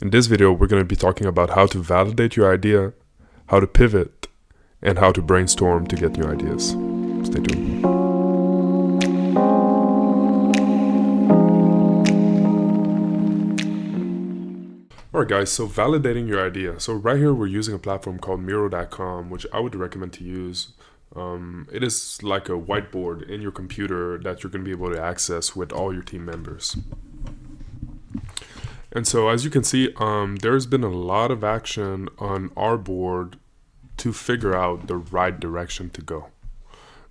In this video, we're going to be talking about how to validate your idea, how to pivot, and how to brainstorm to get new ideas. Stay tuned. Alright guys, so validating your idea. So right here we're using a platform called Miro.com, which I would recommend to use. It is like a whiteboard in your computer that you're going to be able to access with all your team members. And so as you can see, there's been a lot of action on our board to figure out the right direction to go.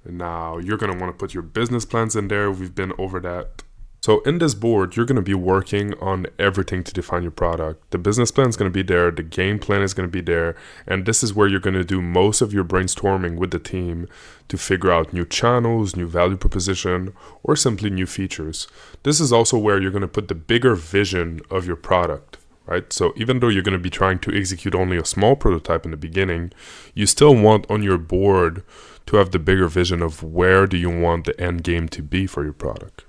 And now you're going to want to put your business plans in there. We've been over that. So in this board, you're going to be working on everything to define your product. The business plan is going to be there. The game plan is going to be there. And this is where you're going to do most of your brainstorming with the team to figure out new channels, new value proposition, or simply new features. This is also where you're going to put the bigger vision of your product, right? So even though you're going to be trying to execute only a small prototype in the beginning, you still want on your board to have the bigger vision of where do you want the end game to be for your product.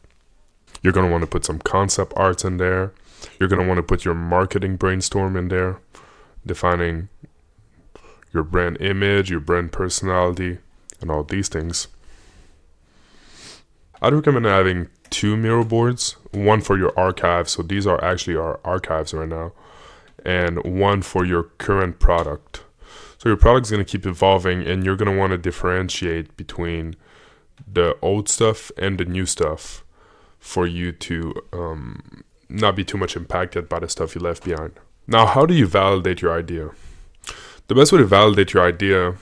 You're going to want to put some concept arts in there. You're going to want to put your marketing brainstorm in there, defining your brand image, your brand personality, and all these things. I'd recommend having 2 Miro boards, one for your archive, so these are actually our archives right now, and one for your current product. So your product is going to keep evolving, and you're going to want to differentiate between the old stuff and the new stuff, for you to not be too much impacted by the stuff you left behind. Now, how do you validate your idea? The best way to validate your idea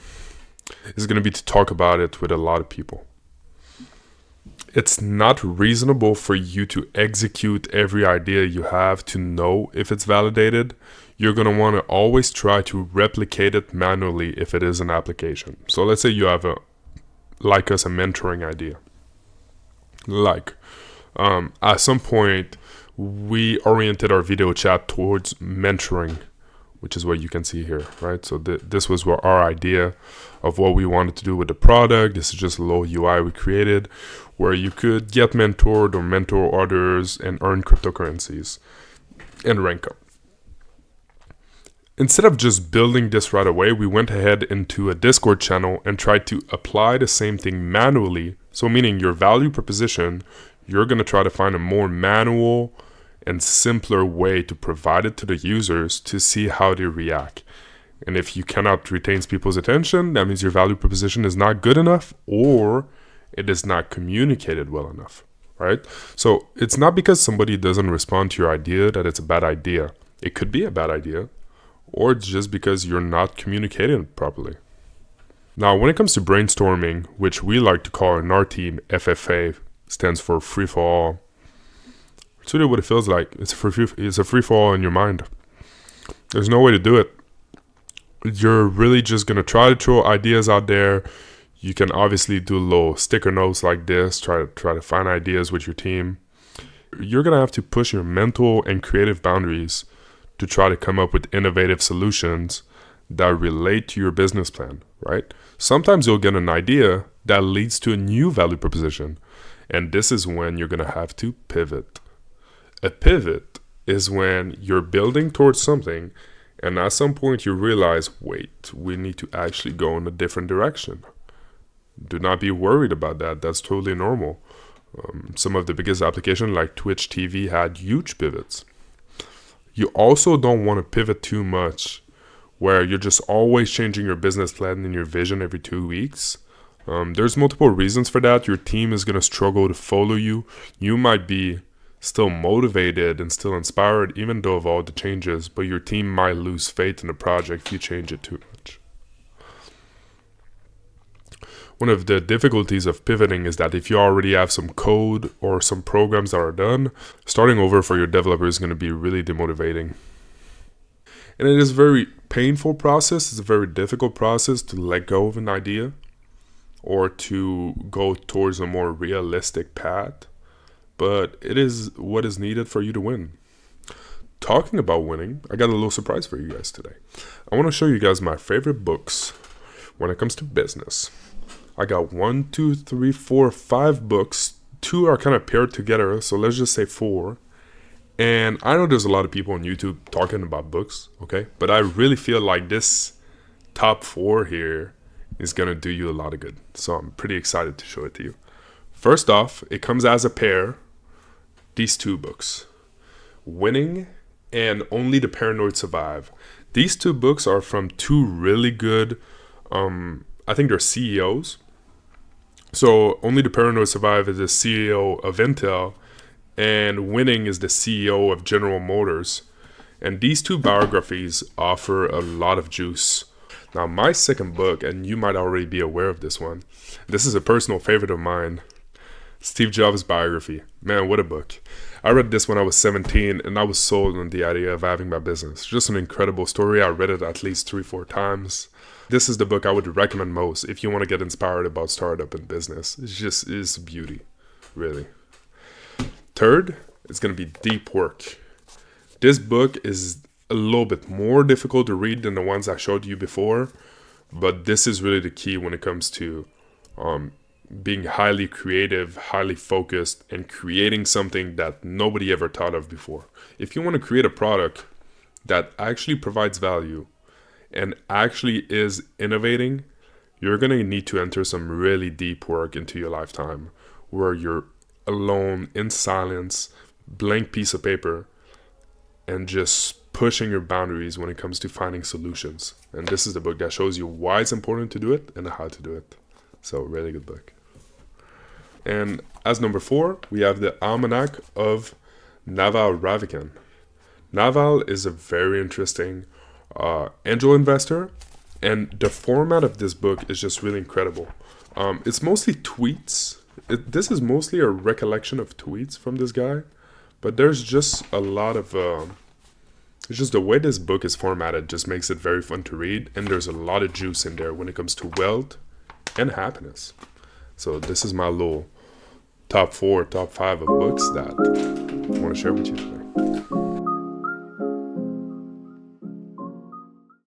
is going to be to talk about it with a lot of people. It's not reasonable for you to execute every idea you have to know if it's validated. You're going to want to always try to replicate it manually if it is an application. So let's say you have a mentoring idea. At some point, we oriented our video chat towards mentoring, which is what you can see here, right? So this was our idea of what we wanted to do with the product. This is just a little UI we created where you could get mentored or mentor others and earn cryptocurrencies and rank up. Instead of just building this right away, we went ahead into a Discord channel and tried to apply the same thing manually. So meaning your value proposition, you're going to try to find a more manual and simpler way to provide it to the users to see how they react. And if you cannot retain people's attention, that means your value proposition is not good enough or it is not communicated well enough, right? So it's not because somebody doesn't respond to your idea that it's a bad idea. It could be a bad idea, or it's just because you're not communicating it properly. Now, when it comes to brainstorming, which we like to call in our team FFA, stands for free for all. It's really what it feels like. It's a free for all in your mind. There's no way to do it. You're really just gonna try to throw ideas out there. You can obviously do little sticker notes like this. Try to find ideas with your team. You're gonna have to push your mental and creative boundaries to try to come up with innovative solutions that relate to your business plan, right? Sometimes you'll get an idea that leads to a new value proposition. And this is when you're going to have to pivot. A pivot is when you're building towards something and at some point you realize, wait, we need to actually go in a different direction. Do not be worried about that. That's totally normal. Some of the biggest applications like Twitch TV had huge pivots. You also don't want to pivot too much where you're just always changing your business plan and your vision every 2 weeks. There's multiple reasons for that. Your team is going to struggle to follow you. You might be still motivated and still inspired even though of all the changes, but your team might lose faith in the project if you change it too much. One of the difficulties of pivoting is that if you already have some code or some programs that are done, starting over for your developer is going to be really demotivating. And it is a very painful process. It's a very difficult process to let go of an idea or to go towards a more realistic path, but it is what is needed for you to win. Talking about winning, I got a little surprise for you guys today. I want to show you guys my favorite books when it comes to business. I got 1, 2, 3, 4, 5 books. 2 are kind of paired together, so let's just say 4. And I know there's a lot of people on YouTube talking about books, okay? But I really feel like this top 4 here is going to do you a lot of good. So I'm pretty excited to show it to you. First off, it comes as a pair, these 2 books, Winning and Only the Paranoid Survive. These 2 books are from 2 really good, I think they're CEOs. So Only the Paranoid Survive is the CEO of Intel, and Winning is the CEO of General Motors. And these 2 biographies offer a lot of juice. Now, my second book, and you might already be aware of this one, this is a personal favorite of mine, Steve Jobs' biography. Man, what a book. I read this when I was 17, and I was sold on the idea of having my business. Just an incredible story. I read it at least 3-4 times. This is the book I would recommend most if you want to get inspired about startup and business. It's beauty, really. Third, it's going to be Deep Work. This book is a little bit more difficult to read than the ones I showed you before, but this is really the key when it comes to being highly creative, highly focused, and creating something that nobody ever thought of before. If you want to create a product that actually provides value and actually is innovating, you're going to need to enter some really deep work into your lifetime where you're alone, in silence, blank piece of paper, and just pushing your boundaries when it comes to finding solutions. And this is the book that shows you why it's important to do it and how to do it. So, really good book. And as number 4, we have the Almanac of Naval Ravikant. Naval is a very interesting angel investor, and the format of this book is just really incredible. It's mostly tweets. This is mostly a recollection of tweets from this guy, but there's just a lot of it's just the way this book is formatted just makes it very fun to read, and there's a lot of juice in there when it comes to wealth and happiness. So this is my little top 4, top 5 of books that I want to share with you today.